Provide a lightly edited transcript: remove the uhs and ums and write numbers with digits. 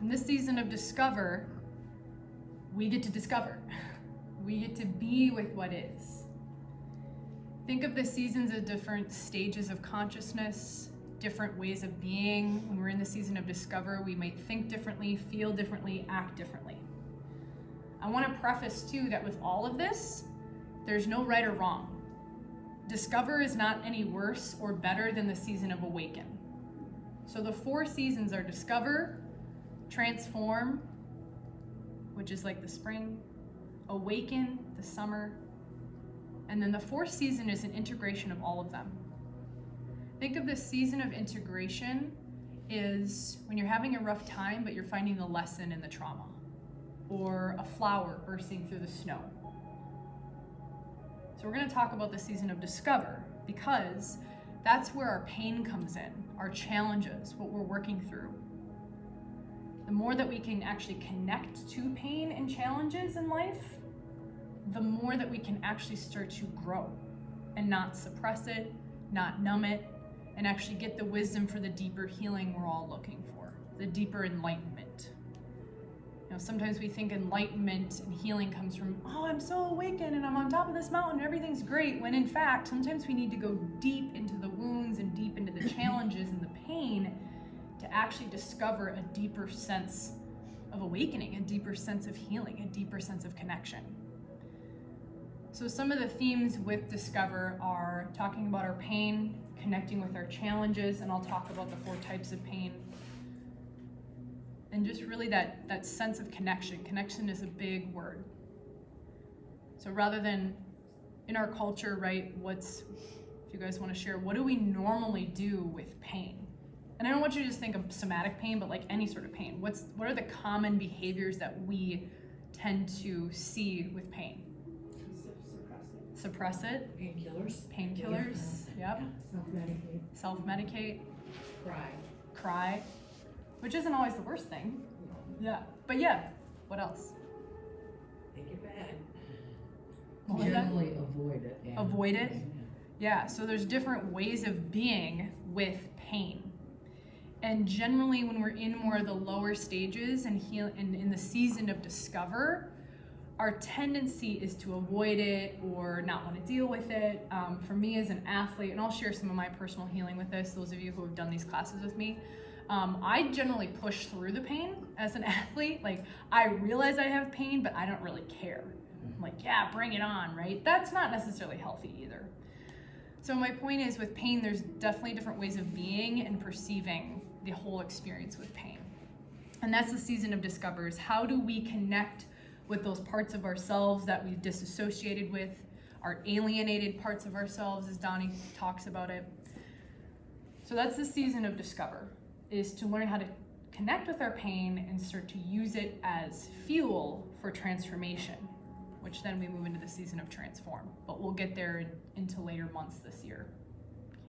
In this season of discover, we get to discover. We get to be with what is. Think of the seasons as different stages of consciousness, different ways of being. When we're in the season of discover, we might think differently, feel differently, act differently. I want to preface too that with all of this, there's no right or wrong. Discover is not any worse or better than the season of awaken. So the 4 seasons are discover, transform, which is like the spring, awaken, the summer, and then the 4th season is an integration of all of them. Think of the season of integration is when you're having a rough time, but you're finding the lesson in the trauma, or a flower bursting through the snow. So we're going to talk about the season of discover, because that's where our pain comes in, our challenges, what we're working through. The more that we can actually connect to pain and challenges in life, the more that we can actually start to grow and not suppress it, not numb it, and actually get the wisdom for the deeper healing we're all looking for, the deeper enlightenment. You know, sometimes we think enlightenment and healing comes from, oh, I'm so awakened and I'm on top of this mountain, everything's great, when in fact, sometimes we need to go deep into the wounds and deep into the challenges and the pain to actually discover a deeper sense of awakening, a deeper sense of healing, a deeper sense of connection. So some of the themes with Discover are talking about our pain, connecting with our challenges, and I'll talk about the 4 types of pain. And just really that sense of connection. Connection is a big word. So rather than in our culture, right, if you guys want to share, what do we normally do with pain? And I don't want you to just think of somatic pain, but like any sort of pain. What are the common behaviors that we tend to see with pain? Suppress it. Painkillers. Yep. Self-medicate. Cry. Which isn't always the worst thing. Yeah. But yeah, what else? Make it bad. Generally avoid it. Yeah. Avoid it? Yeah, so there's different ways of being with pain. And generally when we're in more of the lower stages and in the season of discover, our tendency is to avoid it or not want to deal with it. For me as an athlete, and I'll share some of my personal healing with this, those of you who have done these classes with me, I generally push through the pain as an athlete. Like, I realize I have pain, but I don't really care. I'm like, yeah, bring it on, right? That's not necessarily healthy either. So my point is, with pain, there's definitely different ways of being and perceiving the whole experience with pain. And that's the season of discovers. How do we connect with those parts of ourselves that we've disassociated with, our alienated parts of ourselves, as Donnie talks about it. So that's the season of discover, is to learn how to connect with our pain and start to use it as fuel for transformation, which then we move into the season of transform. But we'll get there into later months this year.